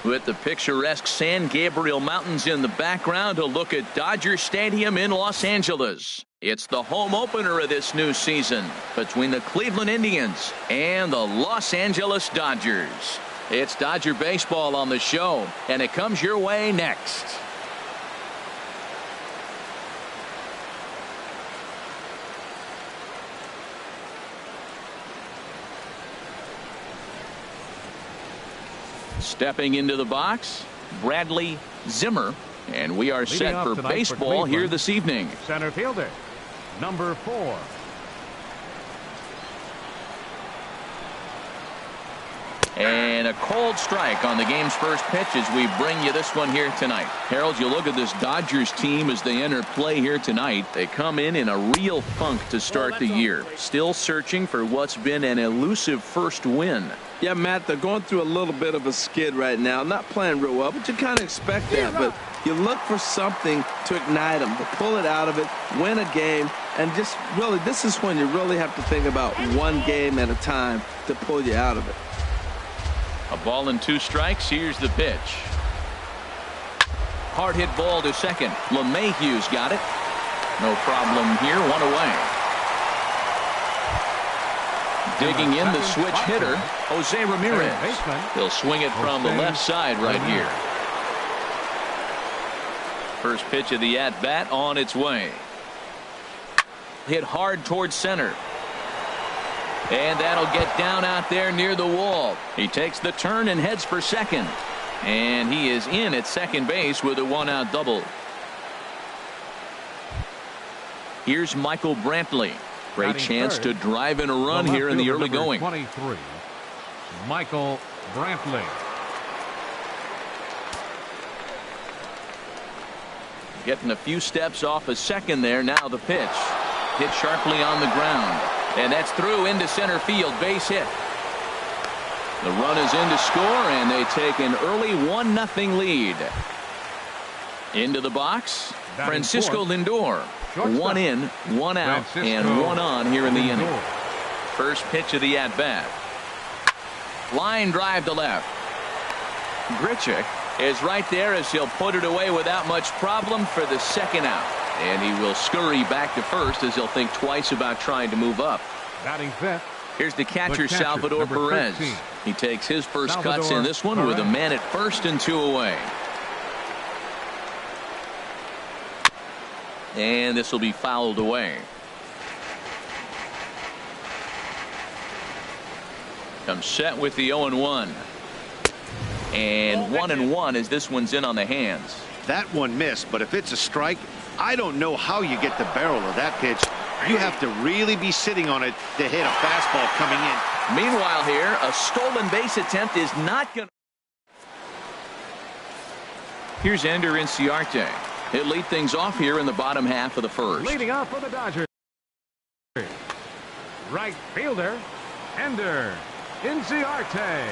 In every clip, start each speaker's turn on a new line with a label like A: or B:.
A: With the picturesque San Gabriel Mountains in the background, a look at Dodger Stadium in Los Angeles. It's the home opener of this new season between the Cleveland Indians and the Los Angeles Dodgers. It's Dodger baseball on the show, and it comes your way next. Stepping into the box, Bradley Zimmer, and we are set for baseball here this evening.
B: Center fielder, number 4.
A: And a cold strike on the game's first pitch as we bring you this one here tonight. Harold, you look at this Dodgers team as they enter play here tonight. They come in a real funk to start the year. Still searching for what's been an elusive first win.
C: Yeah, Matt, they're going through a little bit of a skid right now. Not playing real well, but you kind of expect that. But you look for something to ignite them, to pull it out of it, win a game, and just really, this is when you really have to think about one game at a time to pull you out of it.
A: A ball and 2 strikes. Here's the pitch. Hard hit ball to second. LeMahieu's got it. No problem here. 1 away. Digging in the switch hitter, Jose Ramirez. He'll swing it from the left side right here. First pitch of the at-bat on its way. Hit hard towards center. And that'll get down out there near the wall. He takes the turn and heads for second. And he is in at second base with a 1-out double. Here's Michael Brantley. Great chance to drive in a run here in the early going.
B: 23, Michael Brantley.
A: Getting a few steps off a second there. Now the pitch. Hit sharply on the ground. And that's through into center field. Base hit. The run is in to score, and they take an early 1-0 lead. Into the box, Francisco Lindor. 1 in, 1 out, and 1 on here in the inning. First pitch of the at-bat. Line drive to left. Grichuk is right there as he'll put it away without much problem for the second out. And he will scurry back to first as he'll think twice about trying to move up.
B: Batting fifth.
A: Here's the catcher, Salvador Perez. He takes his first cuts in this one with a man at first and 2 away. And this will be fouled away. Comes set with the 0-1. And 1-1 as this one's in on the hands.
D: That one missed, but if it's a strike, I don't know how you get the barrel of that pitch. You have to really be sitting on it to hit a fastball coming in.
A: Meanwhile here, a stolen base attempt is not going to. Here's Ender Inciarte. He'll lead things off here in the bottom half of the first.
B: Leading off for the Dodgers, right fielder, Ender Inciarte.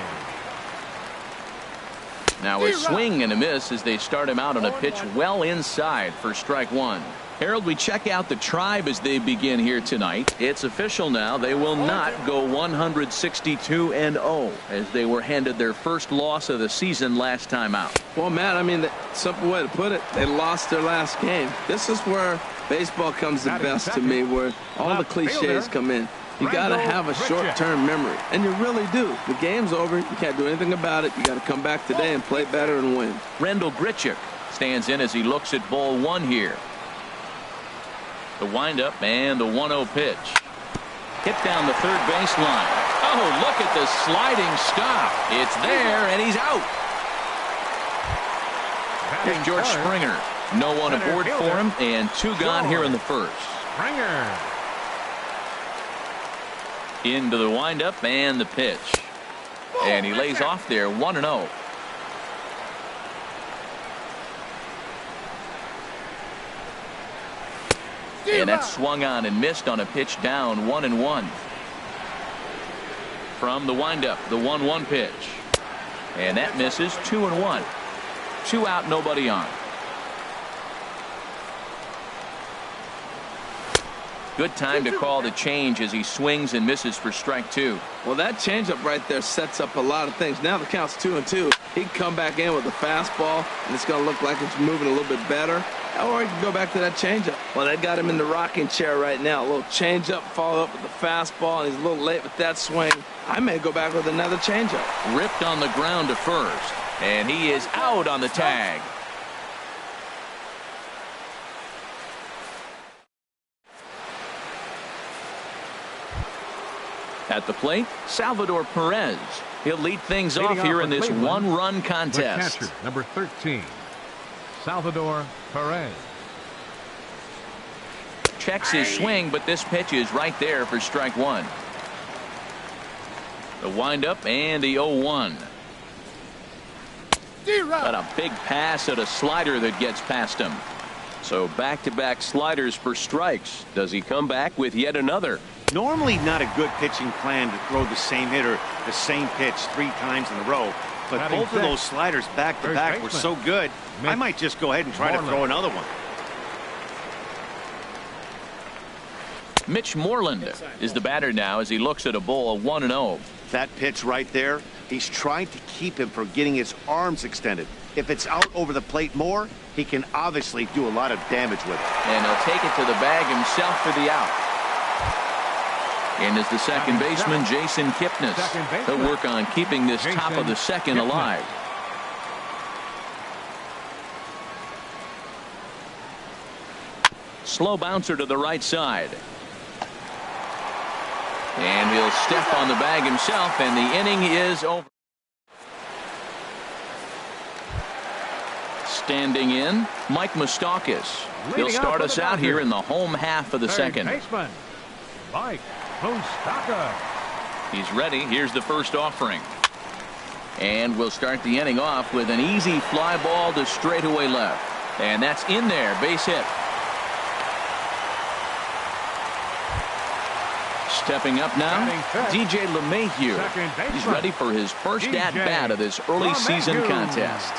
A: Now a swing and a miss as they start him out on a pitch well inside for strike 1. Harold, we check out the Tribe as they begin here tonight. It's official now. They will not go 162-0 as they were handed their first loss of the season last time out.
C: Well, Matt, I mean, the simple way to put it, they lost their last game. This is where baseball comes the best to me, where all the cliches come in. You got to have a short-term memory, and you really do. The game's over. You can't do anything about it. You got to come back today and play better and win.
A: Rendell Grichuk stands in as he looks at ball 1 here. The windup and the 1-0 pitch. Hit down the third baseline. Oh, look at the sliding stop. It's there, and he's out. Here's George Springer. No one aboard for him, and 2 gone here in the first.
B: Springer.
A: Into the windup and the pitch. And he lays off there, 1-0. And that swung on and missed on a pitch down, 1-1. From the windup, the 1-1 pitch. And that misses, 2-1. 2 out, nobody on. Good time to call the change as he swings and misses for strike 2.
C: Well, that changeup right there sets up a lot of things. Now the count's 2-2. He can come back in with a fastball, and it's going to look like it's moving a little bit better. Or he can go back to that changeup. Well, that got him in the rocking chair right now. A little changeup, follow up with the fastball, and he's a little late with that swing. I may go back with another changeup.
A: Ripped on the ground to first, and he is out on the tag. At the plate, Salvador Perez. He'll lead things off here in this one-run contest.
B: The catcher, number 13, Salvador Perez.
A: Checks his swing, but this pitch is right there for strike one. The windup and the 0-1. Got a big pass at a slider that gets past him. So back-to-back sliders for strikes. Does he come back with yet another?
D: Normally not a good pitching plan to throw the same hitter the same pitch 3 times in a row. But both of those sliders back-to-back were so good, I might just go ahead and try to throw another one.
A: Mitch Moreland is the batter now as he looks at a ball of 1-0.
D: That pitch right there, he's trying to keep him from getting his arms extended. If it's out over the plate more, he can obviously do a lot of damage with it.
A: And he'll take it to the bag himself for the out. And is the second baseman, Jason Kipnis. He'll work on keeping this top of the second alive. Slow bouncer to the right side. And he'll step on the bag himself, and the inning is over. Standing in, Mike Moustakas. He'll start us out here in the home half of the second.
B: Baseman, Mike Moustakas.
A: He's ready. Here's the first offering. And we'll start the inning off with an easy fly ball to straightaway left. And that's in there. Base hit. Stepping up now, DJ LeMahieu. He's ready for his first at-bat of this early season contest.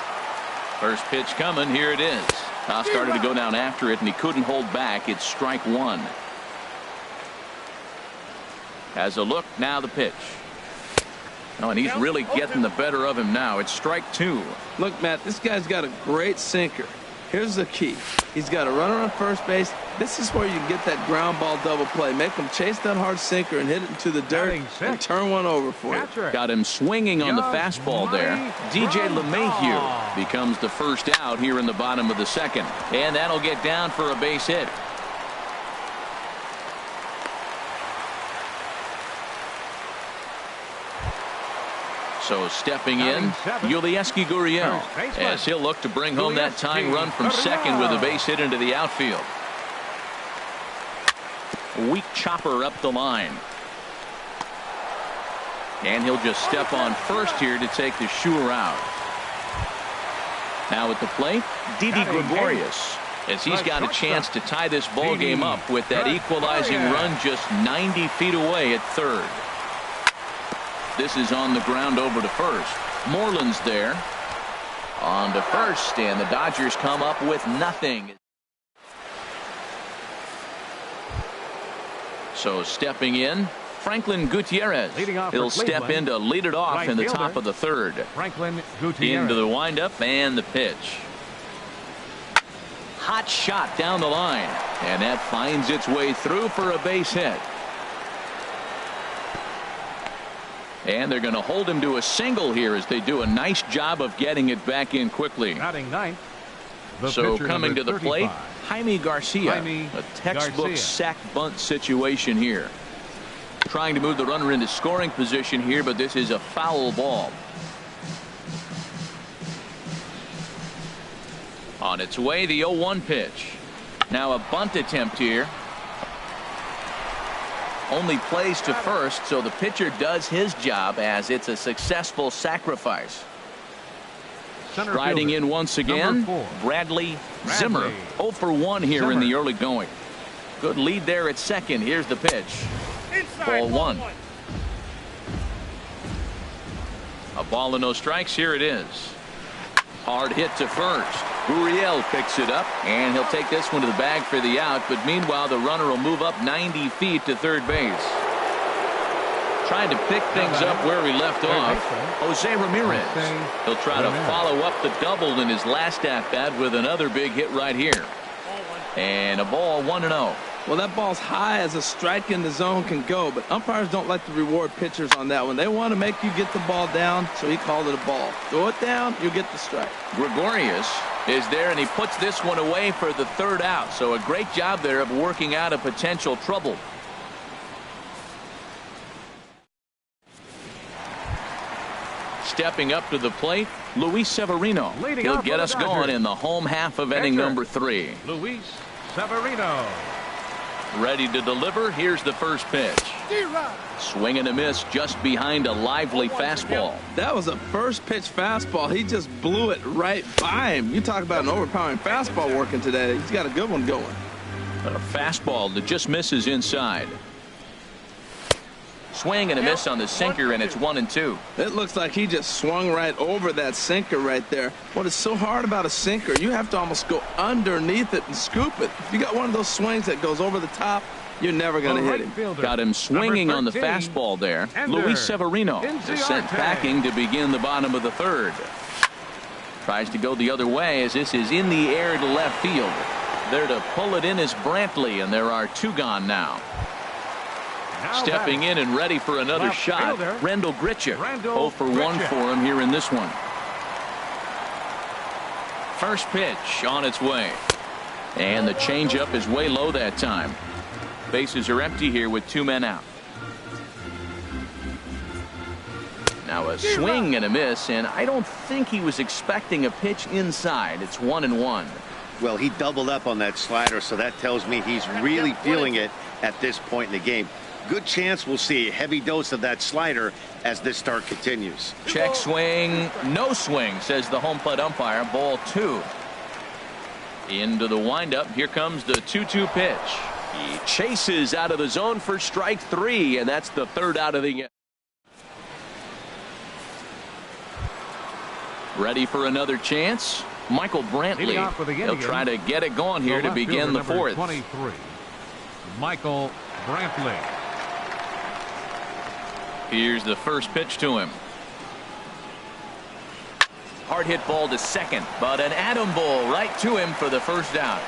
A: First pitch coming. Here it is. Now started to go down after it, and he couldn't hold back. It's strike one. Has a look. Now the pitch. Oh, and he's really getting the better of him now. It's strike two.
C: Look, Matt, this guy's got a great sinker. Here's the key. He's got a runner on first base. This is where you get that ground ball double play. Make him chase that hard sinker and hit it into the dirt and turn one over for you.
A: Got him swinging on the fastball there. DJ LeMahieu becomes the first out here in the bottom of the second. And that'll get down for a base hit. So stepping in, Yulieski Gurriel, as he'll look to bring home that tying run from second with a base hit into the outfield. Weak chopper up the line. And he'll just step on first here to take the Shure out. Now at the plate, Didi Gregorius, as he's got a chance to tie this ball game up with that equalizing run just 90 feet away at third. This is on the ground over to first. Moreland's there. On to first, and the Dodgers come up with nothing. So stepping in, Franklin Gutierrez. He'll step in to lead it off in the top of the third.
B: Franklin Gutierrez.
A: Into the windup and the pitch. Hot shot down the line, and that finds its way through for a base hit. And they're going to hold him to a single here as they do a nice job of getting it back in quickly.
B: Batting ninth,
A: so coming to the plate, Jaime Garcia. A textbook sack bunt situation here. Trying to move the runner into scoring position here, but this is a foul ball. On its way, the 0-1 pitch. Now a bunt attempt here. Only plays to first, so the pitcher does his job as it's a successful sacrifice. Riding in once again, Bradley Zimmer. 0 for 1 here in the early going. Good lead there at second. Here's the pitch. Ball one. A ball and no strikes. Here it is. Hard hit to first. Gurriel picks it up, and he'll take this one to the bag for the out. But meanwhile, the runner will move up 90 feet to third base. Trying to pick things up where he left off. Jose Ramirez. He'll try to follow up the double in his last at-bat with another big hit right here. And a ball 1-0.
C: Well, that ball's high as a strike in the zone can go, but umpires don't like to reward pitchers on that one. They want to make you get the ball down, so he called it a ball. Throw it down, you get the strike.
A: Gregorius is there, and he puts this one away for the third out. So a great job there of working out a potential trouble. Stepping up to the plate, Luis Severino. He'll get us going in the home half of inning number 3.
B: Luis Severino.
A: Ready to deliver. Here's the first pitch. Swing and a miss just behind a lively fastball.
C: That was a first pitch fastball. He just blew it right by him. You talk about an overpowering fastball working today. He's got a good one going.
A: A fastball that just misses inside. Swing and a miss on the sinker, and it's 1-2.
C: It looks like he just swung right over that sinker right there. What is so hard about a sinker, you have to almost go underneath it and scoop it. If you got one of those swings that goes over the top, you're never going to hit him.
A: Got him swinging on the fastball there. Luis Severino is sent packing to begin the bottom of the third. Tries to go the other way as this is in the air to left field. There to pull it in is Brantley, and there are 2 gone now. Stepping in and ready for another shot, Randall Grichuk. 0 for 1 for him here in this one. First pitch on its way. And the changeup is way low that time. Bases are empty here with 2 men out. Now a swing and a miss, and I don't think he was expecting a pitch inside. It's 1-1.
D: Well, he doubled up on that slider, so that tells me he's really feeling it at this point in the game. Good chance we'll see a heavy dose of that slider as this start continues.
A: Check swing, no swing, says the home plate umpire. Ball 2. Into the windup. Here comes the 2-2 pitch. He chases out of the zone for strike 3, and that's the third out of the inning. Ready for another chance? Michael Brantley. He'll try to get it going here to begin the fourth.
B: 23. Michael Brantley.
A: Here's the first pitch to him. Hard hit ball to second, but an atom ball right to him for the first out.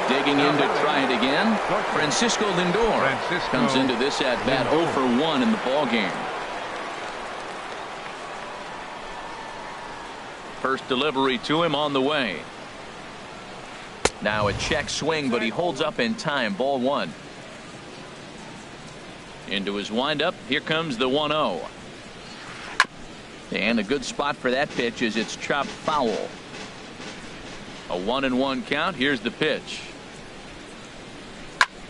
A: Digging in to try it again. Francisco Lindor comes into this at bat 0 for 1 in the ball game. First delivery to him on the way. Now a check swing, but he holds up in time. Ball 1. Into his windup. Here comes the 1-0. And a good spot for that pitch is it's chopped foul. A 1-1 count. Here's the pitch.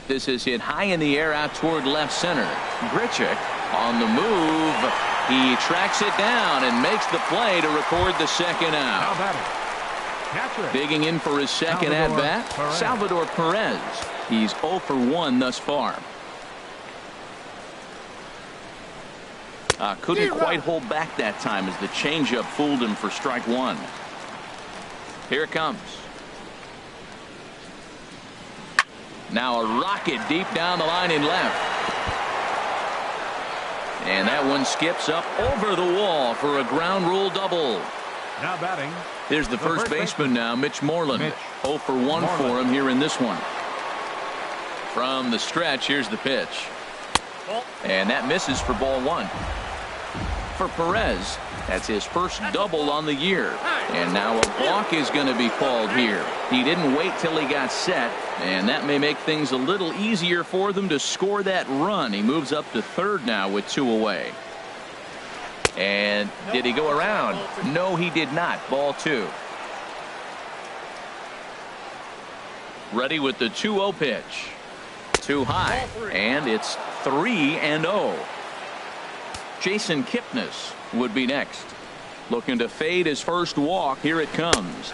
A: This is hit high in the air out toward left center. Grichuk on the move. He tracks it down and makes the play to record the second out. Digging in for his second at bat, Salvador Perez. He's 0 for 1 thus far. Couldn't quite hold back that time as the changeup fooled him for strike 1. Here it comes. Now a rocket deep down the line in left. And that one skips up over the wall for a ground rule double.
B: Now batting.
A: Here's the first baseman now, Mitch Moreland. 0 for 1 for him here in this one. From the stretch, here's the pitch. And that misses for ball 1. For Perez, that's his first double on the year. And now a walk is going to be called here. He didn't wait till he got set, and that may make things a little easier for them to score that run. He moves up to third now with 2 away. And did he go around? No, he did not. Ball 2. Ready with the 2-0 pitch. Too high, and it's 3-0. Jason Kipnis would be next. Looking to fade his first walk. Here it comes.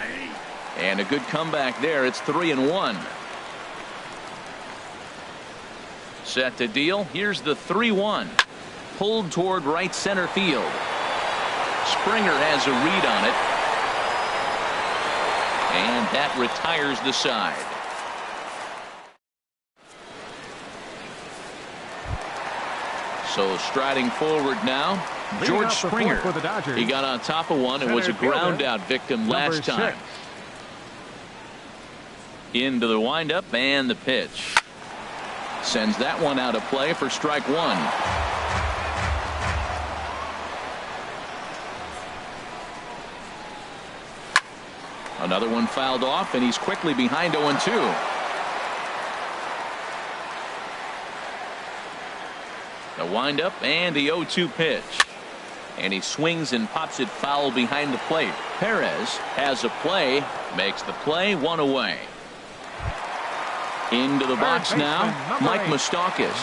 A: And a good comeback there. It's 3-1. Set to deal. Here's the 3-1. Pulled toward right center field. Springer has a read on it. And that retires the side. So striding forward now, George Springer. He got on top of one and was a ground out victim last time. Into the windup and the pitch. Sends that one out of play for strike one. Another one fouled off, and he's quickly behind 0-2. The windup and the 0-2 pitch. And he swings and pops it foul behind the plate. Perez has a play, makes the play, one away. Into the box now, Mike Moustakas.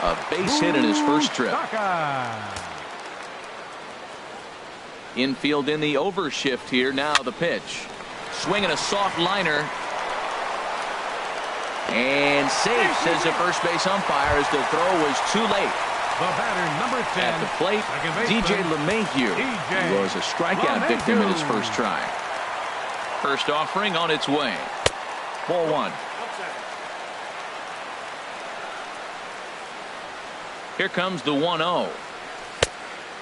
A: A base hit in his first trip. Infield in the overshift here. Now the pitch. Swinging a soft liner. And safe, says the first base umpire, as the throw was too late.
B: The batter, number 10.
A: At the plate, DJ LeMahieu was a strikeout victim in his first try. First offering on its way. Ball one. Here comes the 1-0.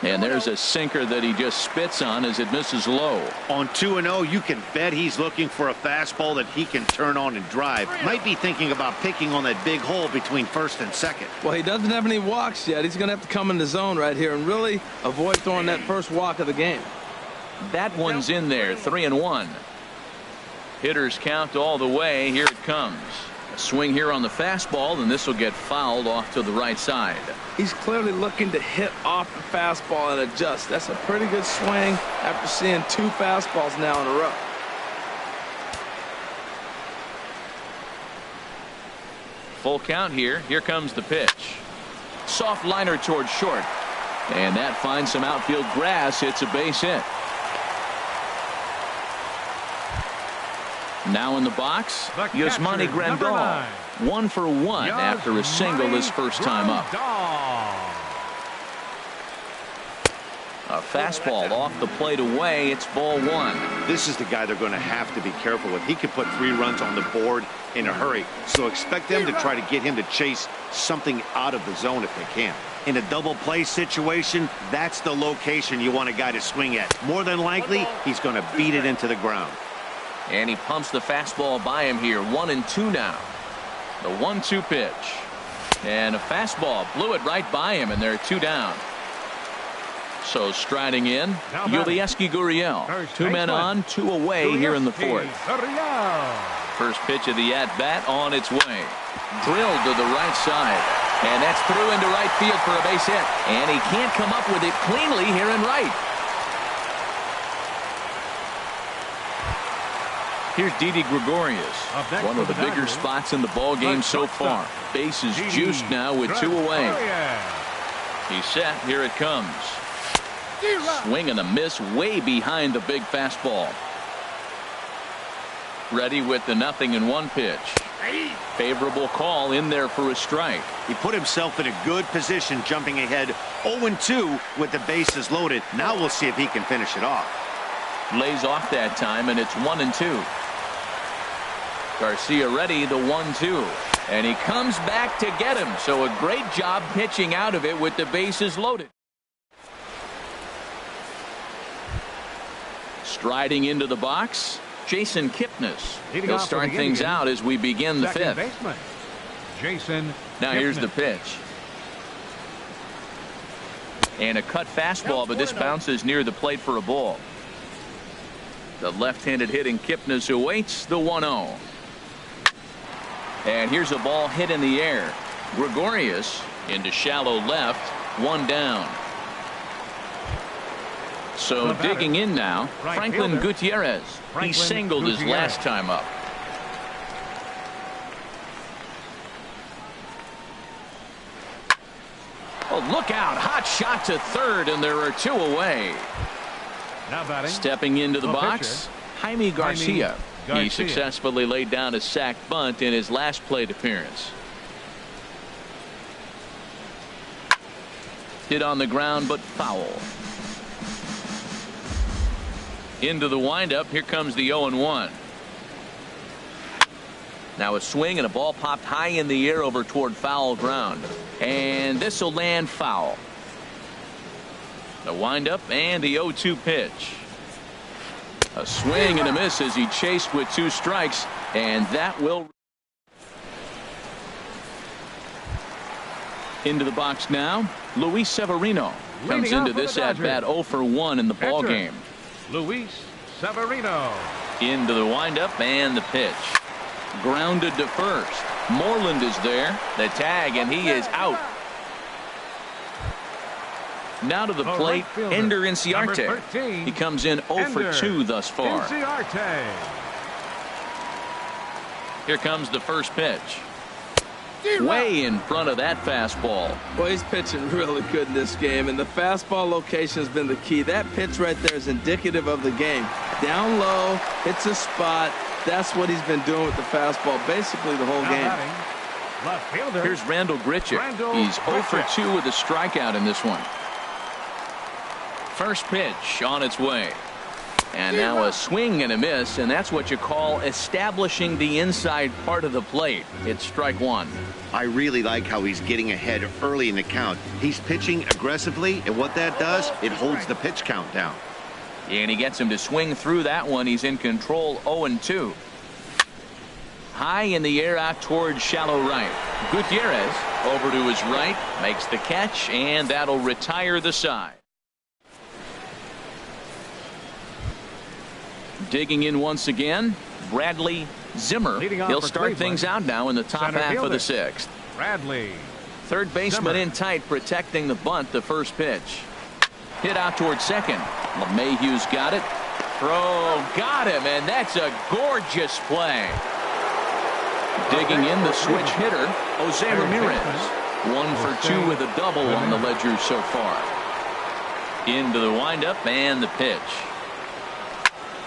A: And there's a sinker that he just spits on as it misses low.
D: On 2-0, you can bet he's looking for a fastball that he can turn on and drive. Might be thinking about picking on that big hole between first and second.
C: Well, he doesn't have any walks yet. He's going to have to come in the zone right here and really avoid throwing that first walk of the game.
A: That one's in there, 3-1. Hitters count all the way. Here it comes. A swing here on the fastball, and this will get fouled off to the right side.
C: He's clearly looking to hit off the fastball and adjust. That's a pretty good swing after seeing two fastballs now in a row.
A: Full count here. Here comes the pitch. Soft liner towards short. And that finds some outfield grass. It's a base hit. Now in the box, Yasmani Grandal. 1 for 1 after a single his first time up. A fastball off the plate away. It's ball one.
D: This is the guy they're going to have to be careful with. He could put 3 runs on the board in a hurry. So expect them to try to get him to chase something out of the zone if they can. In a double play situation, that's the location you want a guy to swing at. More than likely, he's going to beat it into the ground.
A: And he pumps the fastball by him here. 1-2 now. The 1-2 pitch. And a fastball blew it right by him, and they're 2 down. So striding in, Yulieski Gurriel. 2 men on, 2 away here in the fourth. First pitch of the at-bat on its way. Drilled to the right side. And that's through into right field for a base hit. And he can't come up with it cleanly here in right. Here's Didi Gregorius, one of the bigger spots in the ball game so far. Bases juiced now with 2 away. He's set. Here it comes. Swing and a miss way behind the big fastball. Ready with the 0-1 pitch. Favorable call in there for a strike.
D: He put himself in a good position jumping ahead 0-2 with the bases loaded. Now we'll see if he can finish it off.
A: Lays off that time, and it's 1-2. Garcia ready, the 1-2. And he comes back to get him. So a great job pitching out of it with the bases loaded. Striding into the box, Jason Kipnis. He'll start things out as we begin the fifth. Now here's the pitch. And a cut fastball, but this bounces near the plate for a ball. The left-handed hitting Kipnis awaits the 1-0. And here's a ball hit in the air. Gregorius into shallow left, 1 down. So digging in now, Franklin Gutierrez. He singled his last time up. Oh, look out. Hot shot to third, and there are 2 away. Stepping into the box, Jaime Garcia. He successfully laid down a sac bunt in his last plate appearance. Hit on the ground, but foul. Into the windup. Here comes the 0-1. Now a swing and a ball popped high in the air over toward foul ground. And this will land foul. The windup and the 0-2 pitch. A swing and a miss as he chased with 2 strikes, and that will. Into the box now, Luis Severino comes into this at bat 0 for 1 in the ball game.
B: Luis Severino.
A: Into the windup and the pitch. Grounded to first. Moreland is there. The tag, and he is out. Now to the plate, Ender Inciarte. He comes in 0 for 2 thus far. Here comes the first pitch. Way in front of that fastball.
C: Well, he's pitching really good in this game, and the fastball location has been the key. That pitch right there is indicative of the game. Down low, hits a spot. That's what he's been doing with the fastball basically the whole game.
B: Left fielder.
A: Here's Randall Grichuk. He's 0 for 2 with a strikeout in this one. First pitch on its way. And now a swing and a miss, and that's what you call establishing the inside part of the plate. It's strike 1.
D: I really like how he's getting ahead early in the count. He's pitching aggressively, and what that does, it holds the pitch count down.
A: And he gets him to swing through that one. He's in control, 0-2. High in the air out towards shallow right. Gutierrez over to his right, makes the catch, and that'll retire the side. Digging in once again, Bradley Zimmer. He'll start things out now in the top half of the 6th.
B: Bradley.
A: Third baseman in tight, protecting the bunt. The first pitch. Hit out towards second. LeMahieu's got it. Throw, got him, and that's a gorgeous play. Digging in the switch hitter, Jose Ramirez. 1 for 2 with a double on the ledger so far. Into the windup and the pitch.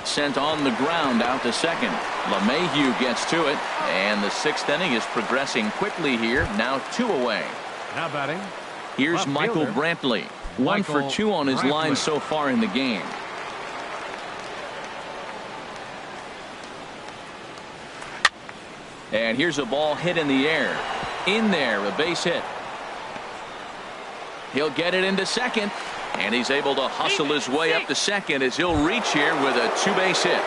A: Sent on the ground out to second. LeMahieu gets to it, and the 6th inning is progressing quickly here. Now 2 away.
B: Now batting.
A: Here's Michael Brantley. 1 for 2 on his line so far in the game. And here's a ball hit in the air. In there, a base hit. He'll get it into second. And he's able to hustle his way up to second as he'll reach here with a 2-base hit.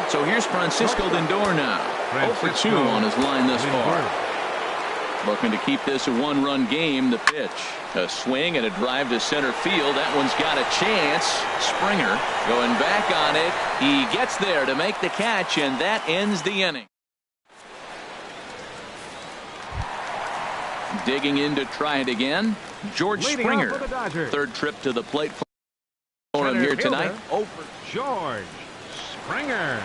A: So here's Francisco Lindor now. 0 for 2 on his line thus far. Looking to keep this a 1-run game. The pitch. A swing and a drive to center field. That one's got a chance. Springer going back on it. He gets there to make the catch, and that ends the inning. Digging in to try it again. George Springer. Third trip to the plate for him here tonight.
B: Over George Springer.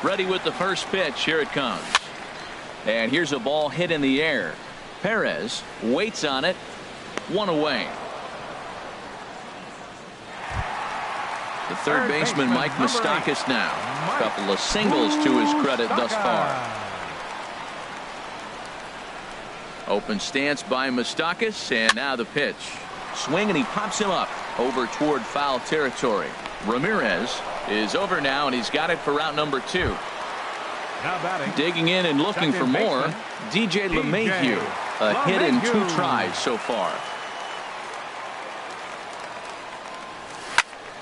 A: Ready with the first pitch. Here it comes. And here's a ball hit in the air. Perez waits on it. 1 away. The third baseman, Mike Moustakas now. A couple of singles to his credit thus far. Open stance by Moustakas, and now the pitch. Swing, and he pops him up over toward foul territory. Ramirez is over now, and he's got it for route number 2.
B: Now batting.
A: Digging in and looking for more. DJ LeMahieu. A hit in 2 tries so far.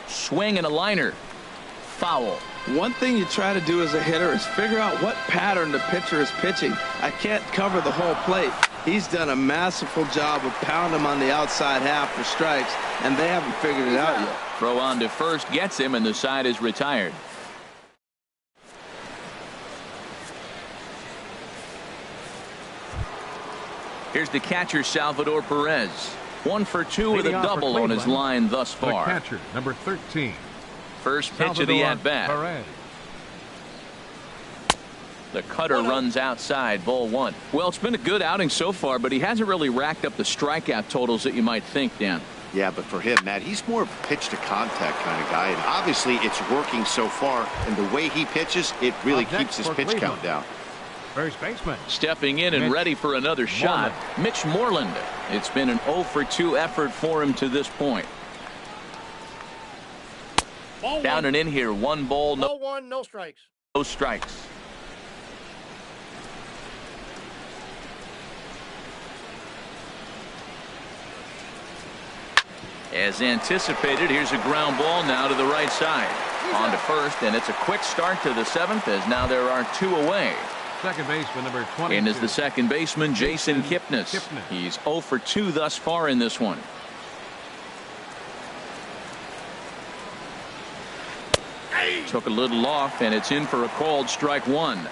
A: Swing and a liner. Foul.
C: One thing you try to do as a hitter is figure out what pattern the pitcher is pitching. I can't cover the whole plate. He's done a masterful job of pounding him on the outside half for strikes, and they haven't figured it out yet.
A: Throw on to first gets him, and the side is retired. Here's the catcher, Salvador Perez. 1 for 2 with a double on his line thus far.
B: The catcher, number 13.
A: First pitch of the at-bat. The cutter runs outside, ball 1. Well, it's been a good outing so far, but he hasn't really racked up the strikeout totals that you might think, Dan.
D: Yeah, but for him, Matt, he's more of a pitch-to-contact kind of guy, and obviously it's working so far, and the way he pitches, it really keeps his pitch count down.
B: First baseman.
A: Stepping in and ready for another shot, Mitch Moreland. It's been an 0 for 2 effort for him to this point. Down and in here, 1 ball,
E: no strikes.
A: No strikes. As anticipated, here's a ground ball now to the right side. On to first, and it's a quick start to the 7th as now there are 2 away.
B: Second baseman number 20.
A: And is the second baseman Jason Kipnis. He's 0 for 2 thus far in this one. Took a little off, and it's in for a called strike 1.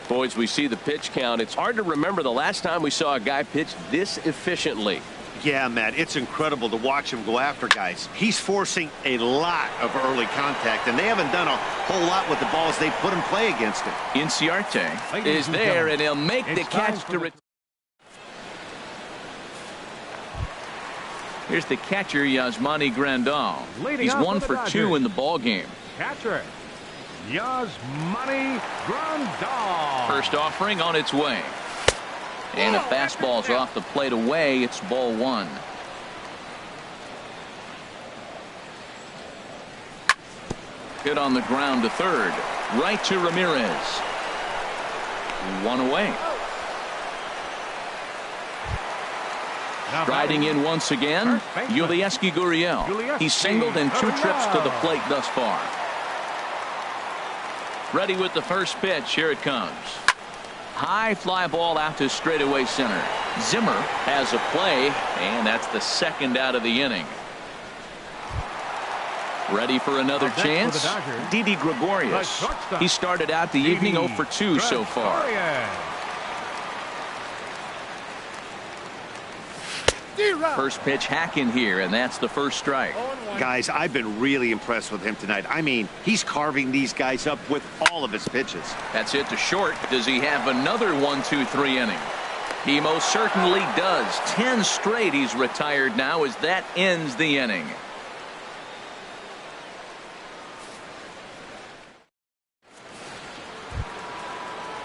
E: Boys, we see the pitch count. It's hard to remember the last time we saw a guy pitch this efficiently.
D: Yeah, Matt, it's incredible to watch him go after guys. He's forcing a lot of early contact, and they haven't done a whole lot with the balls they put in play against him.
A: Inciarte is there, and he'll make the catch to Here's the catcher, Yasmani Grandal. He's 1 for 2 in the ball game.
B: Catcher, Yasmani Grandal.
A: First offering on its way. And a fastball's off the plate away. It's ball 1. Hit on the ground to third. Right to Ramirez. 1 away. Riding in once again, Yulieski Gurriel. He's singled in 2 trips to the plate thus far. Ready with the first pitch. Here it comes. High fly ball out to straightaway center. Zimmer has a play, and that's the 2nd out of the inning. Ready for another chance? Didi Gregorius. He started out the evening 0 for 2 so far. First pitch hacking here, and that's the first strike.
D: Guys, I've been really impressed with him tonight. I mean, he's carving these guys up with all of his pitches.
A: That's it to short. Does he have another 1-2-3 inning? He most certainly does. 10 straight he's retired now as that ends the inning.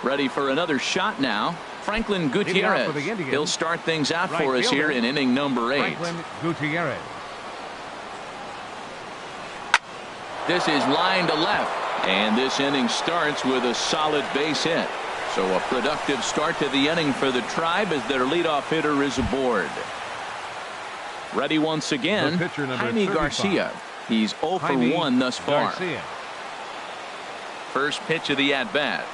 A: Ready for another shot now. Franklin Gutierrez. He'll start things out for us here in inning number 8.
B: Franklin Gutierrez.
A: This is line to left, and this inning starts with a solid base hit. So a productive start to the inning for the Tribe as their leadoff hitter is aboard. Ready once again, Jaime Garcia. He's 0 for 1 thus far. First pitch of the at-bat.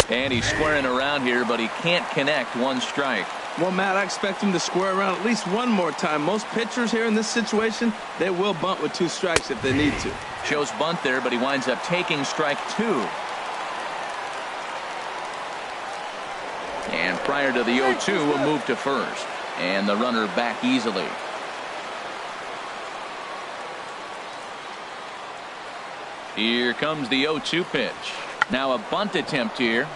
A: And he's squaring around here, but he can't connect. 1 strike.
C: Well, Matt, I expect him to square around at least one more time. Most pitchers here in this situation, they will bunt with 2 strikes if they need to.
A: Shows bunt there, but he winds up taking strike 2. And prior to the 0-2, a move to first. And the runner back easily. Here comes the 0-2 pitch. Now a bunt attempt here.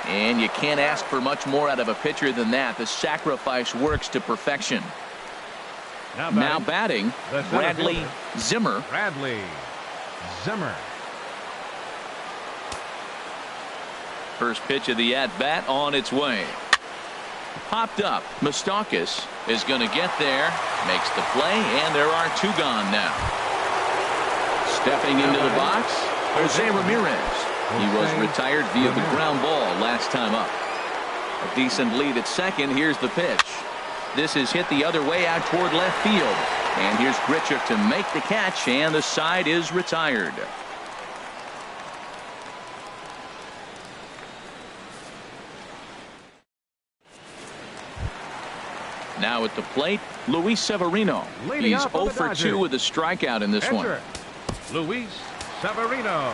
A: And you can't ask for much more out of a pitcher than that. The sacrifice works to perfection. Now batting Bradley Zimmer.
B: Bradley Zimmer.
A: First pitch of the at-bat on its way. Popped up. Moustakas is going to get there. Makes the play, and there are 2 gone now. Stepping into the box, Jose Ramirez. He was retired via the ground ball last time up. A decent lead at second. Here's the pitch. This is hit the other way out toward left field. And here's Grichuk to make the catch, and the side is retired. Now at the plate, Luis Severino. He's 0 for 2 with a strikeout in this one.
B: Luis Severino.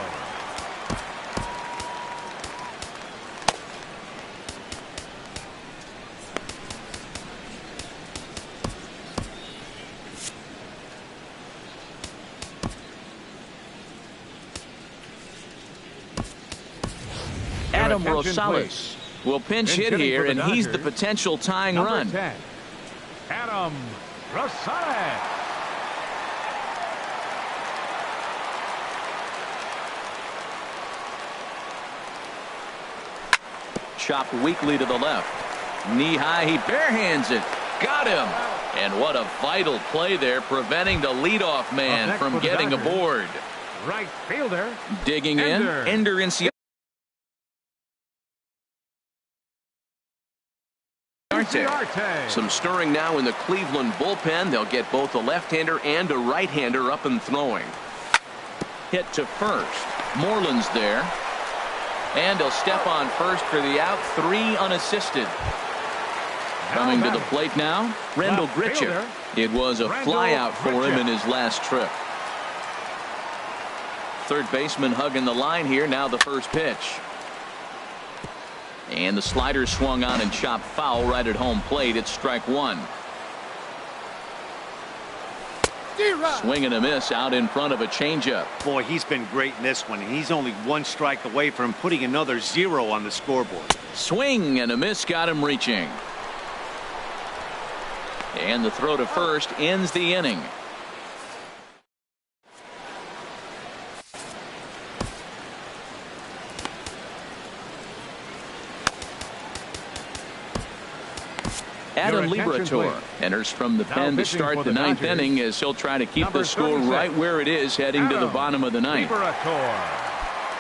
A: Adam Rosales will pinch hit here, and he's the potential tying run.
B: 10, Adam Rosales.
A: Chopped weakly to the left. Knee high, he barehands it. Got him. And what a vital play there, preventing the leadoff man from getting aboard.
B: Right fielder.
A: Digging in. Ender Inciarte Uriarte. Some stirring now in the Cleveland bullpen. They'll get both a left-hander and a right-hander up and throwing. Hit to first. Moreland's there. And he'll step on first for the out. 3 unassisted. Coming to the plate now, Randall Grichuk. It was a flyout for him in his last trip. Third baseman hugging the line here. Now the first pitch. And the slider swung on and chopped foul right at home plate. It's strike 1. Swing and a miss out in front of a changeup.
D: Boy, he's been great in this one. He's only 1 strike away from putting another 0 on the scoreboard.
A: Swing and a miss got him reaching. And the throw to first ends the inning. Adam Liberator enters from the pen to start the 9th inning as he'll try to keep the score right where it is heading to the bottom of the 9th.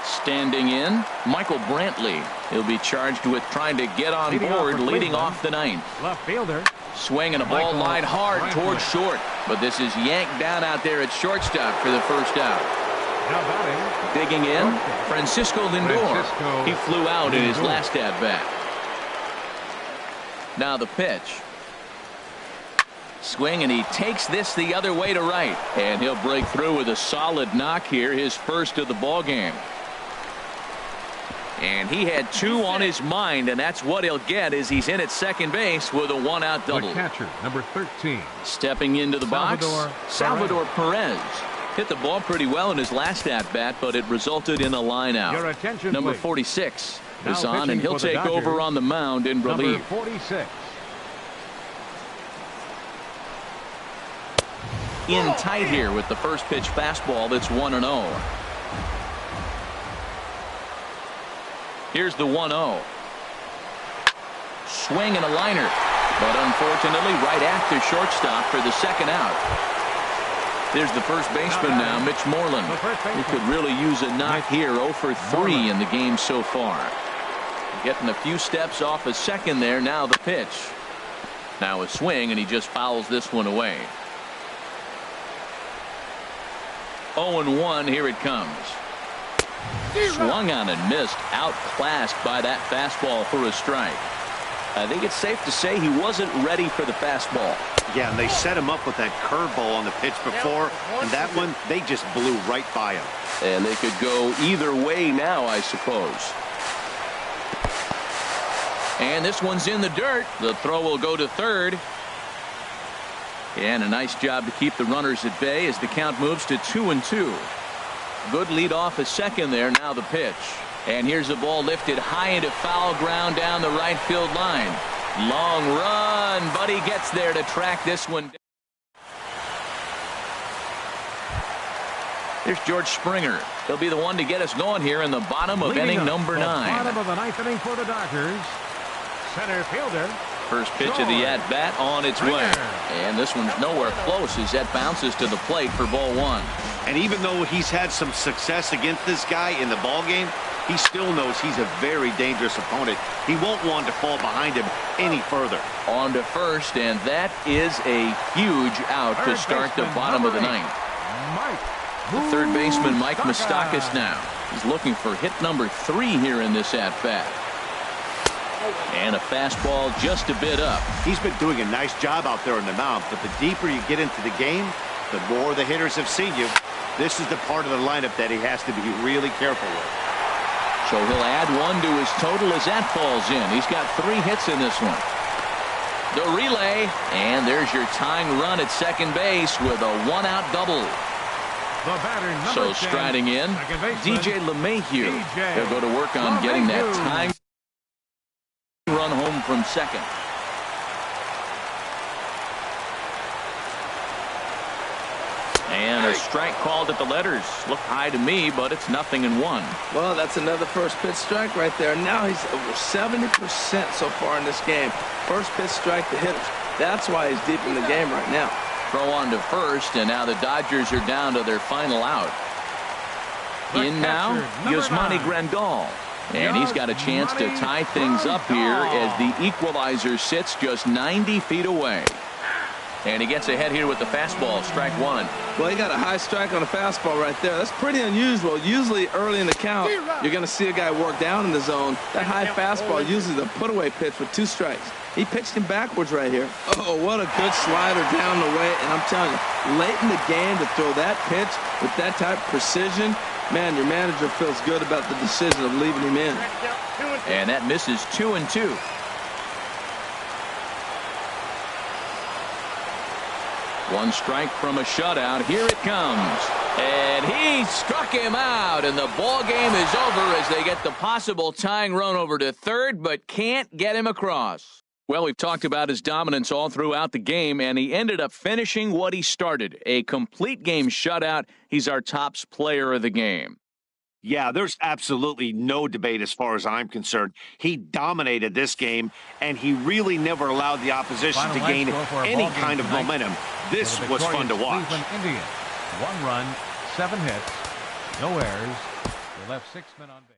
A: Standing in, Michael Brantley. He'll be charged with trying to get on board leading off the 9th.
B: Left fielder.
A: Swing and a ball line hard towards short. But this is yanked down out there at shortstop for the first out. Digging in, Francisco Lindor. He flew out in his last at-bat. Now the pitch. Swing, and he takes this the other way to right. And he'll break through with a solid knock here, his first of the ball game. And he had 2 on his mind, and that's what he'll get as he's in at second base with a 1-out double.
B: The catcher, number 13.
A: Stepping into the box, Salvador Perez. Hit the ball pretty well in his last at-bat, but it resulted in a line out.
B: Your attention,
A: number
B: please.
A: 46
B: Now
A: is on, and he'll take
B: Dodgers,
A: over on the mound in relief.
B: Number 46.
A: In tight here with the first pitch fastball that's 1-0. Here's the 1-0. Swing and a liner, but unfortunately right after shortstop for the second out. There's the first baseman now, Mitch Moreland. He could really use a knock here. 0 for 3 in the game so far. Getting a few steps off a second there. Now the pitch. Now a swing, and he just fouls this one away. 0-1. Here it comes. Swung on and missed. Outclassed by that fastball for a strike. I think it's safe to say he wasn't ready for the fastball.
D: Yeah, and they set him up with that curveball on the pitch before, and that one, they just blew right by him.
E: And they could go either way now, I suppose.
A: And this one's in the dirt. The throw will go to third. And a nice job to keep the runners at bay as the count moves to 2-2. Good lead off a second there. Now the pitch. And here's the ball lifted high into foul ground down the right field line. Long run, but he gets there to track this one. Here's George Springer. He'll be the one to get us going here in the bottom of inning number 9.
B: Bottom of the 9th inning for the Dodgers. Center fielder.
A: First pitch of the at-bat on its way. And this one's nowhere close as that bounces to the plate for ball 1.
D: And even though he's had some success against this guy in the ball game, he still knows he's a very dangerous opponent. He won't want to fall behind him any further.
A: On to first, and that is a huge out to start the bottom of the 9th. The third baseman, Mike Moustakas, now. He's looking for hit number 3 here in this at-bat. And a fastball just a bit up.
D: He's been doing a nice job out there on the mound, but the deeper you get into the game, the more the hitters have seen you. This is the part of the lineup that he has to be really careful with.
A: So he'll add 1 to his total as that falls in. He's got 3 hits in this one. The relay, and there's your tying run at second base with a 1-out double.
B: The batter,
A: so striding in, DJ LeMahieu. He'll go to work on getting that tying run home from second. And a strike called at the letters. Looked high to me, but it's 0-1.
C: Well, that's another first pitch strike right there. Now he's over 70% so far in this game. First pitch strike to hitters. That's why he's deep in the game right now.
A: Throw on to first, and now the Dodgers are down to their final out. In now, Yasmani Grandal. And he's got a chance to tie things up here as the equalizer sits just 90 feet away. And he gets ahead here with the fastball, strike one.
C: Well, he got a high strike on a fastball right there. That's pretty unusual. Usually early in the count, you're going to see a guy work down in the zone. That high fastball usually the put-away pitch with 2 strikes. He pitched him backwards right here. Oh, what a good slider down the way. And I'm telling you, late in the game to throw that pitch with that type of precision, man, your manager feels good about the decision of leaving him in.
A: And that misses 2-2. One strike from a shutout. Here it comes. And he struck him out, and the ball game is over as they get the possible tying run over to third, but can't get him across. Well, we've talked about his dominance all throughout the game, and he ended up finishing what he started. A complete game shutout. He's our top player of the game.
D: Yeah, there's absolutely no debate as far as I'm concerned. He dominated this game, and he really never allowed the opposition to gain any kind of momentum. This was fun to watch.
B: Cleveland Indians. 1 run, 7 hits, no errors. They left 6 men on base.